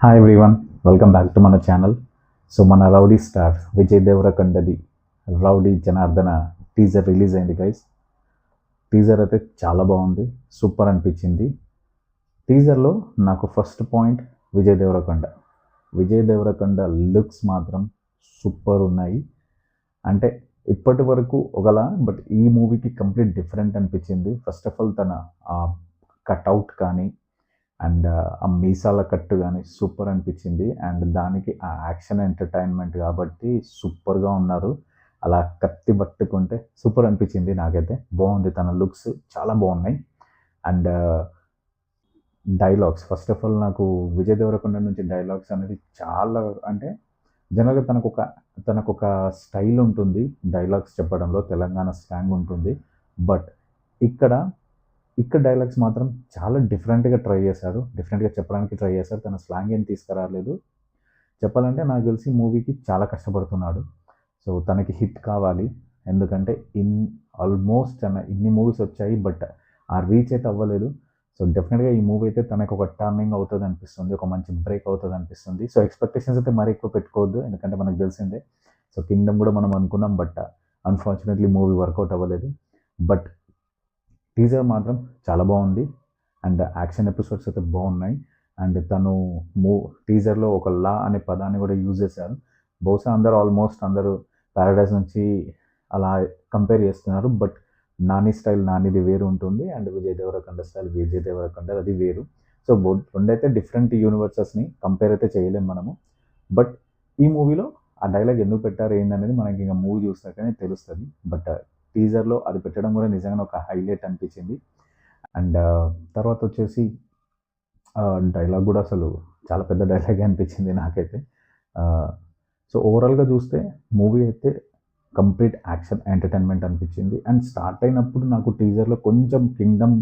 Hi everyone, welcome back to మన channel. So మన rowdy star Vijay దేవరకొండది రౌడీ జనార్దన టీజర్ రిలీజ్ అయింది గైస్. టీజర్ అయితే చాలా బాగుంది, సూపర్ అనిపించింది. టీజర్లో నాకు first point Vijay Deverakonda looks మాత్రం సూపర్ ఉన్నాయి. అంటే ఇప్పటి వరకు ఒకలా, బట్ ఈ మూవీకి కంప్లీట్ డిఫరెంట్ అనిపించింది. ఫస్ట్ ఆఫ్ ఆల్ తన కట్అవుట్ కానీ అండ్ ఆ మీసాల కట్టు కానీ సూపర్ అనిపించింది. అండ్ దానికి ఆ యాక్షన్ ఎంటర్టైన్మెంట్ కాబట్టి సూపర్గా ఉన్నారు. అలా కత్తి పట్టుకుంటే సూపర్ అనిపించింది. నాకైతే బాగుంది, తన లుక్స్ చాలా బాగున్నాయి. And dialogues, first of all నాకు విజయ్ దేవరకొండ నుంచి డైలాగ్స్ అనేది చాలా, అంటే జనరల్గా తనకొక స్టైల్ ఉంటుంది డైలాగ్స్ చెప్పడంలో, తెలంగాణ స్లాంగ్ ఉంటుంది. బట్ ఇక్కడ ఇక్కడ డైలాగ్స్ మాత్రం చాలా డిఫరెంట్గా చెప్పడానికి ట్రై చేశారు. తన స్లాంగ్ ఏం తీసుకురాలేదు. చెప్పాలంటే నాకు తెలిసి మూవీకి చాలా కష్టపడుతున్నాడు. సో తనకి హిట్ కావాలి, ఎందుకంటే ఆల్మోస్ట్ ఇన్ని మూవీస్ వచ్చాయి, బట్ ఆ రీచ్ అయితే అవ్వలేదు. సో డెఫినెట్గా ఈ మూవీ అయితే తనకు ఒక టర్నింగ్ అవుతుంది అనిపిస్తుంది, ఒక మంచి బ్రేక్ అవుతుంది అనిపిస్తుంది. సో ఎక్స్పెక్టేషన్స్ అయితే మరీ ఎక్కువ పెట్టుకోవద్దు, ఎందుకంటే మనకు తెలిసిందే. సో కింగ్డమ్ కూడా మనం అనుకున్నాం, బట్ అన్ఫార్చునేట్లీ మూవీ వర్కౌట్ అవ్వలేదు. బట్ టీజర్ మాత్రం చాలా బాగుంది. అండ్ యాక్షన్ ఎపిసోడ్స్ అయితే బాగున్నాయి. అండ్ తను టీజర్లో ఒక లా అనే పదాన్ని కూడా యూజ్ చేశారు. బహుశా ఆల్మోస్ట్ అందరూ ప్యారడైజ్ నుంచి అలా కంపేర్ చేస్తున్నారు. బట్ నాని స్టైల్ నానిది వేరు ఉంటుంది, అండ్ విజయ్ దేవరకొండ స్టైల్ విజయ్ దేవరకొండ అది వేరు. సో రెండైతే డిఫరెంట్ యూనివర్సెస్ని కంపేర్ అయితే చేయలేం మనము. బట్ ఈ మూవీలో ఆ డైలాగ్ ఎందుకు పెట్టారు ఏందనేది మనకి ఇంకా మూవీ చూస్తాకనే తెలుస్తుంది. బట్ టీజర్లో అది పెట్టడం కూడా నిజంగా ఒక హైలైట్ అనిపించింది. అండ్ తర్వాత వచ్చేసి డైలాగ్ కూడా అసలు చాలా పెద్ద డైలాగే అనిపించింది నాకైతే. సో ఓవరాల్గా చూస్తే మూవీ అయితే కంప్లీట్ యాక్షన్ ఎంటర్టైన్మెంట్ అనిపించింది. అండ్ స్టార్ట్ అయినప్పుడు నాకు టీజర్లో కొంచెం కింగ్డమ్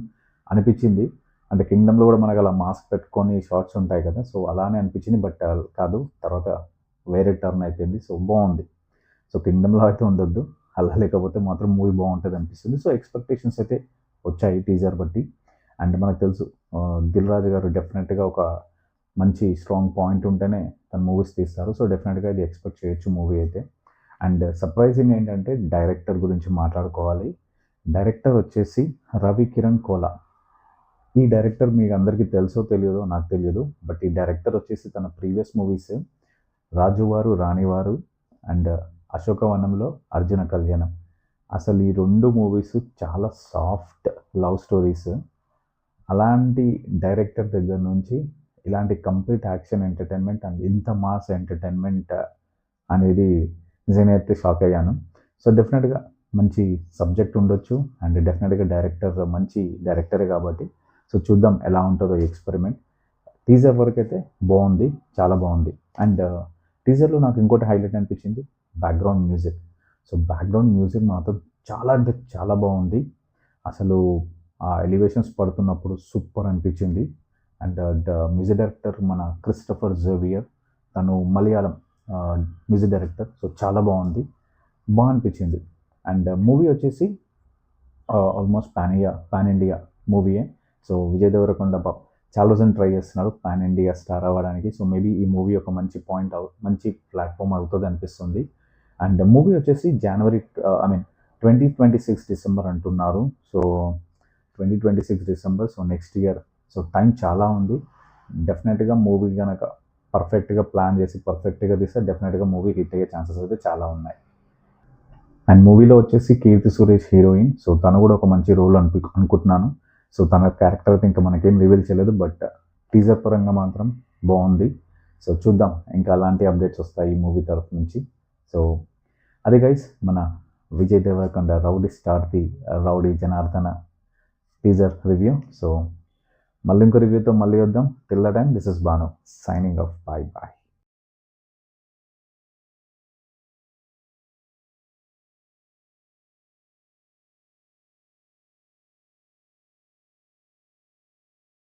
అనిపించింది. అంటే కింగ్డమ్లో కూడా మనకు అలా మాస్క్ పెట్టుకొని షార్ట్స్ ఉంటాయి కదా, సో అలానే అనిపించింది. బట్ కాదు, తర్వాత వేరే టర్న్ అయిపోయింది. సో బాగుంది. సో కింగ్డమ్లో అయితే ఉండొద్దు, అలా లేకపోతే మాత్రం మూవీ బాగుంటుంది అనిపిస్తుంది. సో ఎక్స్పెక్టేషన్స్ అయితే వచ్చాయి టీజర్ బట్టి. అండ్ మనకు తెలుసు దిల్ రాజు గారు డెఫినెట్గా ఒక మంచి స్ట్రాంగ్ పాయింట్ ఉంటేనే తన మూవీస్ తీస్తారు. సో డెఫినెట్గా ఇది ఎక్స్పెక్ట్ చేయొచ్చు మూవీ అయితే. అండ్ సర్ప్రైజింగ్ ఏంటంటే డైరెక్టర్ గురించి మాట్లాడుకోవాలి. డైరెక్టర్ వచ్చేసి రవి కిరణ్ కోలా. ఈ డైరెక్టర్ మీకు అందరికీ తెలుసో తెలియదో నాకు తెలియదు, బట్ ఈ డైరెక్టర్ వచ్చేసి తన ప్రీవియస్ మూవీస్ రాజువారు రాణివారు అండ్ అశోకవనంలో అర్జున కళ్యాణం, అసలు ఈ రెండు మూవీస్ చాలా సాఫ్ట్ లవ్ స్టోరీస్. అలాంటి డైరెక్టర్ దగ్గర నుంచి ఇలాంటి కంప్లీట్ యాక్షన్ ఎంటర్టైన్మెంట్ అండ్ ఇంత మాస్ ఎంటర్టైన్మెంట్ అనేది నిజంగా అయితే షాక్ అయ్యాను. సో డెఫినెట్గా మంచి సబ్జెక్ట్ ఉండొచ్చు, అండ్ డెఫినెట్గా డైరెక్టర్ మంచి డైరెక్టరే కాబట్టి సో చూద్దాం ఎలా ఉంటుందో ఎక్స్పెరిమెంట్. టీజర్ వరకు అయితే బాగుంది, చాలా బాగుంది. అండ్ టీజర్లో నాకు ఇంకోటి హైలైట్ అనిపించింది, background music. So background music మాత్రం చాలా అంటే చాలా బాగుంది. అసలు ఆ ఎలివేషన్స్ పడుతున్నప్పుడు సూపర్ అనిపించింది. అండ్ మ్యూజిక్ డైరెక్టర్ మన క్రిస్టఫర్ జేవియర్, తను మలయాళం మ్యూజిక్ డైరెక్టర్. సో చాలా బాగుంది, బాగా అనిపించింది. అండ్ మూవీ వచ్చేసి ఆల్మోస్ట్ పాన్ ఇండియా మూవీయే. సో విజయ్ దేవరకొండ చాలా రోజులు ట్రై చేస్తున్నాడు పాన్ ఇండియా స్టార్ అవ్వడానికి. సో మేబీ ఈ మూవీ ఒక మంచి మంచి ప్లాట్ఫామ్ అవుతుంది అనిపిస్తుంది. అండ్ మూవీ వచ్చేసి జనవరి 2026 డిసెంబర్ అంటున్నారు. So 2026 December, so next year. So time చాలా ఉంది. డెఫినెట్గా మూవీ కనుక పర్ఫెక్ట్గా ప్లాన్ చేసి పర్ఫెక్ట్గా తీస్తే డెఫినెట్గా మూవీ హిట్ అయ్యే ఛాన్సెస్ అయితే చాలా ఉన్నాయి. అండ్ మూవీలో వచ్చేసి కీర్తి సురేష్ హీరోయిన్. సో తను కూడా ఒక మంచి రోల్ అనుకుంటున్నాను. సో తన క్యారెక్టర్ అయితే ఇంకా మనకేం రివీల్ చేయలేదు, బట్ టీజర్ పరంగా మాత్రం బాగుంది. సో చూద్దాం ఇంకా అలాంటి అప్డేట్స్ వస్తాయి ఈ మూవీ తరఫు నుంచి. సో అది గైస్ మన Vijay Deverakonda rowdy Janardhana teaser review. So మళ్ళీ ఇంకో రివ్యూతో మళ్ళీ వద్దాం. Till the time, this is Banu signing off. Bye bye.